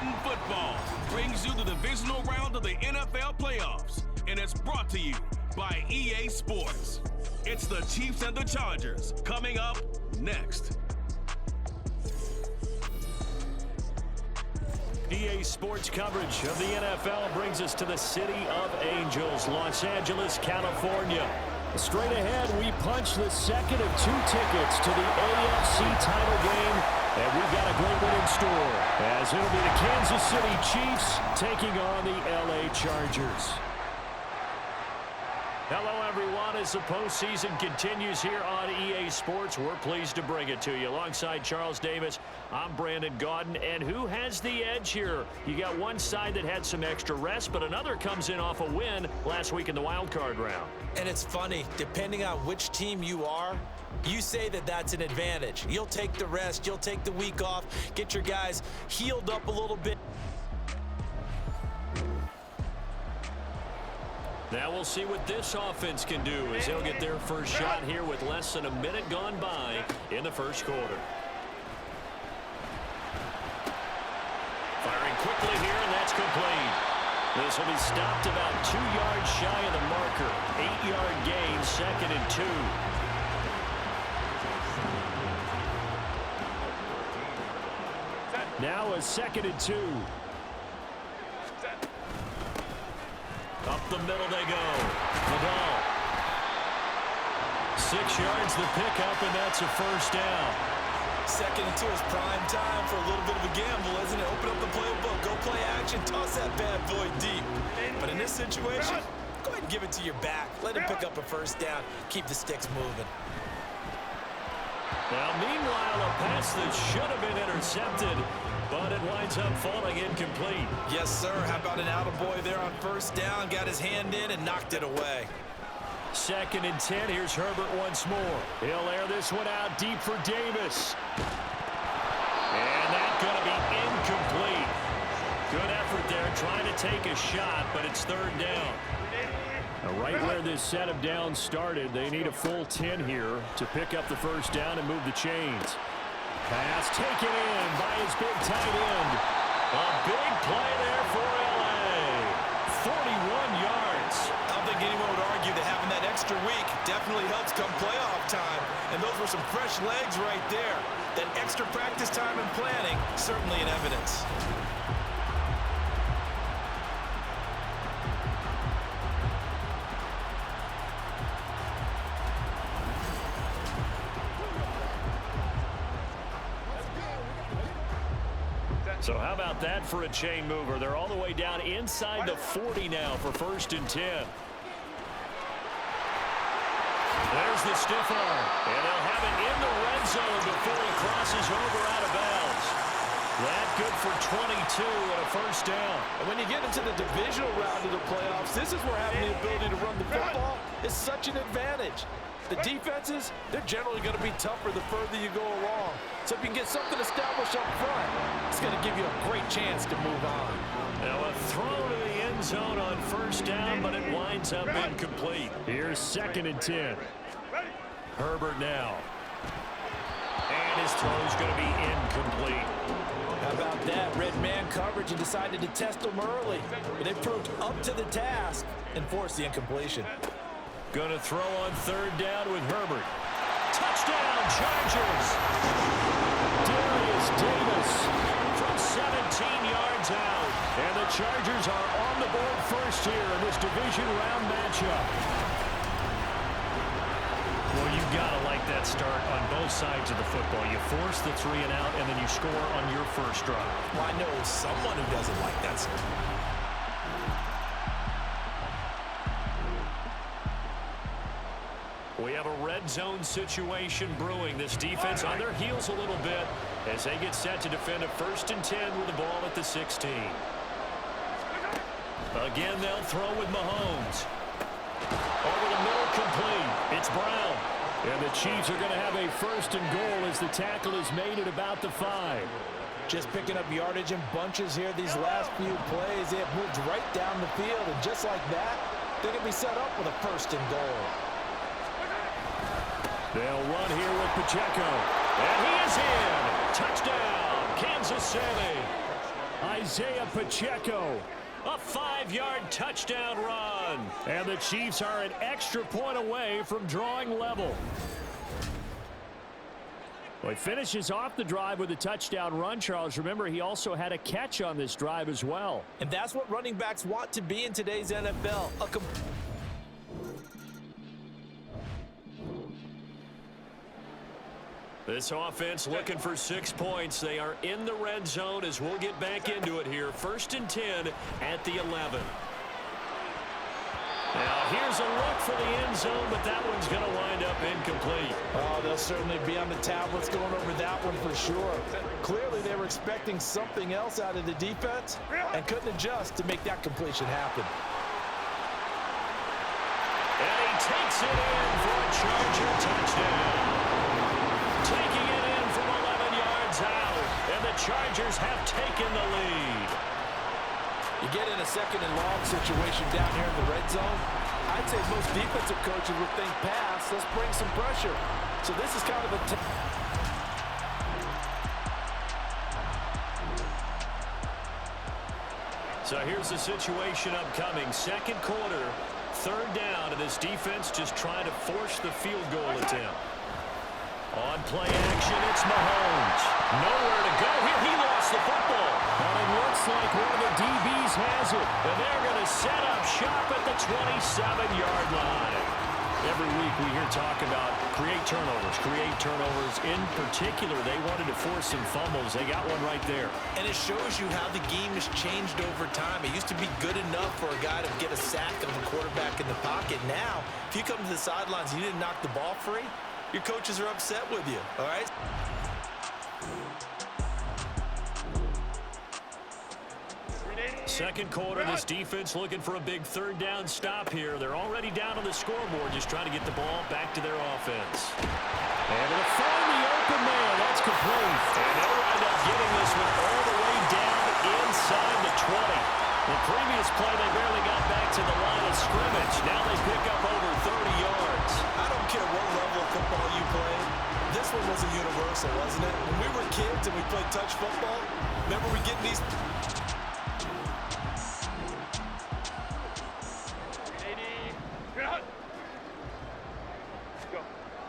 Madden Football brings you the divisional round of the NFL playoffs, and it's brought to you by EA Sports. It's the Chiefs and the Chargers coming up next. EA Sports coverage of the NFL brings us to the City of Angels, Los Angeles, California. Straight ahead, we punch the second of 2 tickets to the AFC title game, and we've got a great one in store, as it'll be the Kansas City Chiefs taking on the LA Chargers. Hello, everyone. As the postseason continues here on EA Sports, we're pleased to bring it to you. Alongside Charles Davis, I'm Brandon Gaudin. And who has the edge here? You got one side that had some extra rest, but another comes in off a win last week in the wild card round. And it's funny, depending on which team you are, you say that that's an advantage. You'll take the rest, you'll take the week off, get your guys healed up a little bit. Now we'll see what this offense can do as they'll get their first shot here with less than a minute gone by in the first quarter. Firing quickly here, and that's complete. This will be stopped about 2 yards shy of the marker. 8-yard gain, 2nd and 2. Now a 2nd and 2. Up the middle they go. The ball. 6 yards the pickup, and that's a first down. 2nd and 2 is prime time for a little bit of a gamble, isn't it? Open up the playbook, go play action, toss that bad boy deep. But in this situation, go ahead and give it to your back. Let him pick up a first down. Keep the sticks moving. Now, meanwhile, a pass that should have been intercepted, but it winds up falling incomplete. Yes, sir. How about an attaboy there on first down? Got his hand in and knocked it away. 2nd and 10. Here's Herbert once more. He'll air this one out deep for Davis. And that's going to be incomplete. Good effort there trying to take a shot, but it's 3rd down. Now, right where this set of downs started, they need a full 10 here to pick up the first down and move the chains. Pass taken in by his big tight end. A big play there for LA. 41 yards. I don't think anyone would argue that having that extra week definitely helps come playoff time. And those were some fresh legs right there. That extra practice time and planning, certainly in evidence. So how about that for a chain mover? They're all the way down inside the 40 now for 1st and 10. There's the stiff arm. And they'll have it in the red zone before he crosses over out of bounds. That good for 22 and a first down. And when you get into the divisional round of the playoffs, this is where having the ability to run the football is such an advantage. The defenses, they're generally going to be tougher the further you go along. So if you can get something established up front, it's going to give you a great chance to move on. Now a throw to the end zone on first down, but it winds up incomplete. Here's 2nd and 10. Herbert now. And his throw's going to be incomplete. How about that? Red man coverage and decided to test them early. But they proved up to the task and forced the incompletion. Going to throw on 3rd down with Herbert. Touchdown, Chargers! Darius Davis from 17 yards out. And the Chargers are on the board first here in this division round matchup. Well, you've got to like that start on both sides of the football. You force the 3 and out, and then you score on your first drive. Well, I know someone who doesn't like that start. We have a red zone situation brewing. This defense on their heels a little bit as they get set to defend a 1st and 10 with the ball at the 16. Again, they'll throw with Mahomes. Over the middle, complete. It's Brown. And the Chiefs are going to have a 1st and goal as the tackle is made at about the 5. Just picking up yardage in bunches here these last few plays. They have moved right down the field, and just like that, they're going to be set up with a 1st and goal. They'll run here with Pacheco. And he is in. Touchdown, Kansas City. Isaiah Pacheco. A 5-yard touchdown run. And the Chiefs are an extra point away from drawing level. Well, he finishes off the drive with a touchdown run, Charles. Remember, he also had a catch on this drive as well. And that's what running backs want to be in today's NFL. This offense looking for 6 points. They are in the red zone as we'll get back into it here. 1st and 10 at the 11. Now, here's a look for the end zone, but that one's going to wind up incomplete. Oh, they'll certainly be on the tablets going over that one for sure. Clearly, they were expecting something else out of the defense and couldn't adjust to make that completion happen. And he takes it in for a Charger touchdown. Taking it in from 11 yards out, and the Chargers have taken the lead. You get in a 2nd and long situation down here in the red zone, I'd say most defensive coaches would think pass, let's bring some pressure. So this is kind of a... So here's the situation upcoming. 2nd quarter, 3rd down, and this defense just trying to force the field goal attempt. On play action, it's Mahomes. Nowhere to go here. He lost the football. And it looks like one of the DBs has it. And they're going to set up shop at the 27-yard line. Every week we hear talk about create turnovers. In particular, they wanted to force some fumbles. They got one right there. And it shows you how the game has changed over time. It used to be good enough for a guy to get a sack of a quarterback in the pocket. Now, if you come to the sidelines and you didn't knock the ball free, your coaches are upset with you, all right? Second quarter, this defense looking for a big 3rd down stop here. They're already down on the scoreboard, just trying to get the ball back to their offense. And they'll find the open man. That's complete. And they'll wind up getting this one all the way down inside the 20. The previous play, they barely got back to the line of scrimmage. Now they pick up over 30 yards. I don't care what level of football you play. This one was a universal, wasn't it? When we were kids and we played touch football, remember we getting these...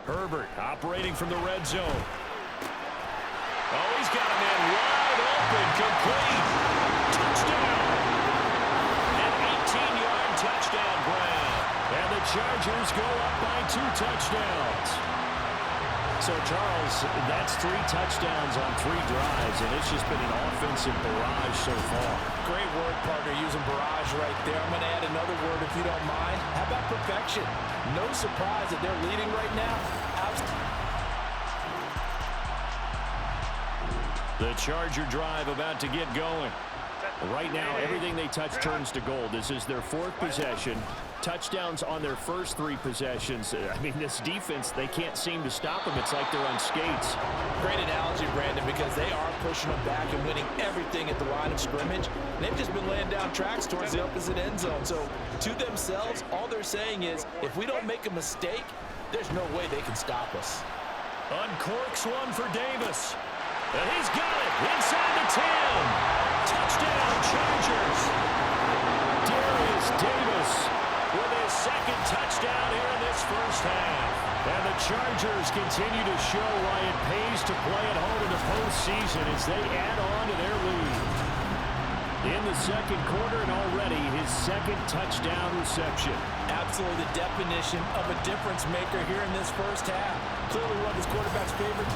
Herbert operating from the red zone. Oh, he's got a man wide open, complete. Touchdown. An 18-yard touchdown grab. And the Chargers go up by 2 touchdowns. So, Charles, that's 3 touchdowns on 3 drives, and it's just been an offensive barrage so far. Great word, partner, using barrage right there. I'm going to add another word if you don't mind. How about perfection? No surprise that they're leading right now. The Charger drive about to get going. Right now, everything they touch turns to gold. This is their 4th possession. Touchdowns on their first 3 possessions. I mean, this defense, they can't seem to stop them. It's like they're on skates. Great analogy, Brandon, because they are pushing them back and winning everything at the line of scrimmage. They've just been laying down tracks towards the opposite end zone. So, to themselves, all they're saying is, if we don't make a mistake, there's no way they can stop us. Uncorks one for Davis. And he's got it inside the 10. Touchdown, Chargers. Darius Davis with his 2nd touchdown here in this first half. And the Chargers continue to show why it pays to play at home in the postseason as they add on to their lead. In the 2nd quarter and already his 2nd touchdown reception. Absolutely the definition of a difference maker here in this first half. Clearly one of his quarterback's favorites.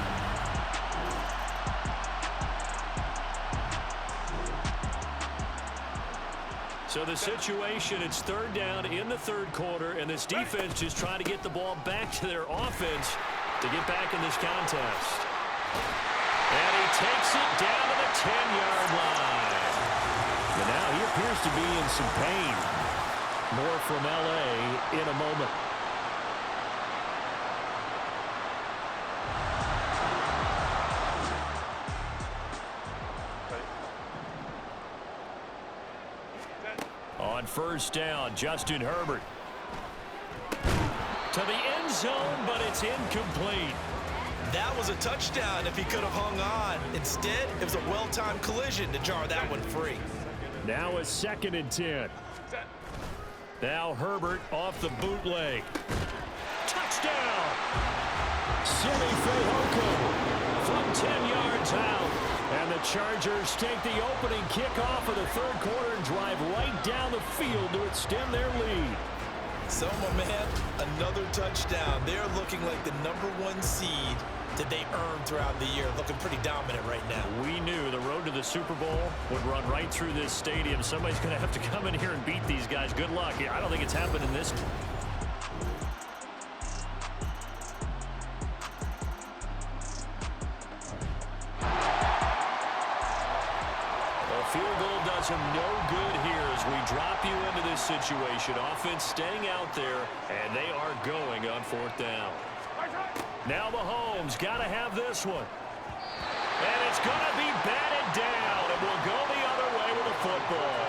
So the situation, it's 3rd down in the 3rd quarter, and this defense just trying to get the ball back to their offense to get back in this contest. And he takes it down to the 10-yard line. And now he appears to be in some pain. More from L.A. in a moment. On 1st down, Justin Herbert. To the end zone, but it's incomplete. That was a touchdown if he could have hung on. Instead, it was a well-timed collision to jar that one free. Now a 2nd and 10. Now Herbert off the bootleg. Touchdown! Simi Fehoko from 10 yards out. And the Chargers take the opening kickoff of the 3rd quarter and drive right down the field to extend their lead. So, my man, another touchdown. They're looking like the #1 seed that they earned throughout the year. Looking pretty dominant right now. We knew the road to the Super Bowl would run right through this stadium. Somebody's going to have to come in here and beat these guys. Good luck. I don't think it's happened in this. Field goal does him no good here as we drop you into this situation. Offense staying out there, and they are going on 4th down. Now Mahomes got to have this one. And it's going to be batted down, and we'll go the other way with the football.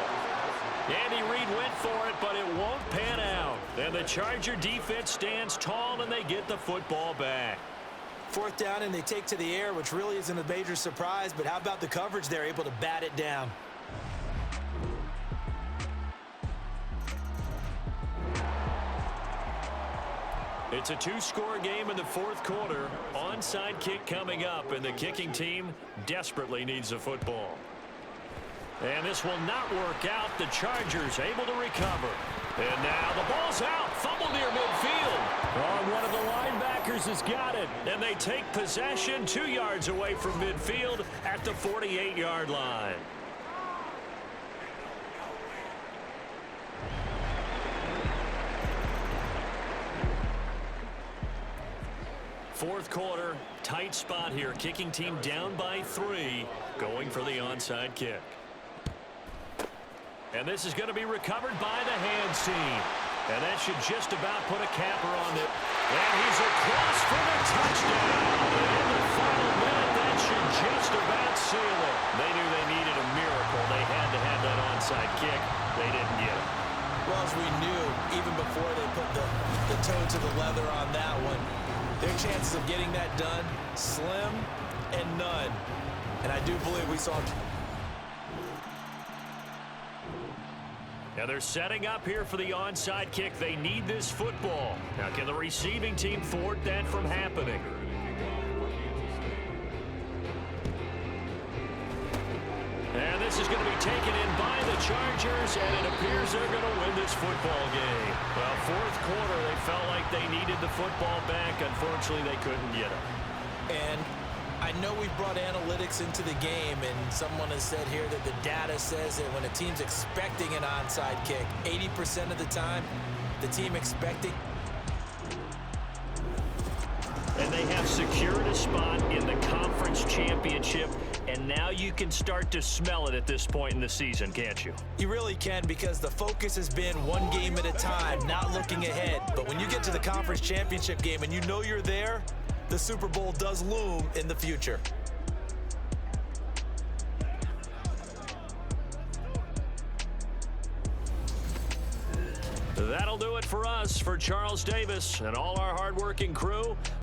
Andy Reid went for it, but it won't pan out. And the Charger defense stands tall, and they get the football back. 4th down, and they take to the air, which really isn't a major surprise, but how about the coverage? They're able to bat it down. It's a 2-score game in the 4th quarter. Onside kick coming up, and the kicking team desperately needs a football. And this will not work out. The Chargers able to recover. And now the ball's out. Fumble near midfield. Oh, one of the linebackers has got it. And they take possession 2 yards away from midfield at the 48-yard line. Fourth quarter, tight spot here. Kicking team down by 3, going for the onside kick. And this is going to be recovered by the hands team. And that should just about put a capper on it. And he's across for the touchdown. And in the final minute, that should just about seal it. They knew they needed a miracle. They had to have that onside kick. They didn't get it. Well, as we knew, even before they put the toe to the leather on that one, their chances of getting that done, slim and none. And I do believe we saw... Now they're setting up here for the onside kick. They need this football. Now can the receiving team thwart that from happening? And this is going to be taken in by the Chargers, and it appears they're going to win this football game. Well, fourth quarter, they felt like they needed the football back. Unfortunately, they couldn't get it. And I know we've brought analytics into the game, and someone has said here that the data says that when a team's expecting an onside kick, 80% of the time, the team expecting. And they have secured a spot in the conference championship, and now you can start to smell it at this point in the season, can't you? You really can, because the focus has been one game at a time, not looking ahead. But when you get to the conference championship game and you know you're there, the Super Bowl does loom in the future. That'll do it for us. For Charles Davis and all our hardworking crew,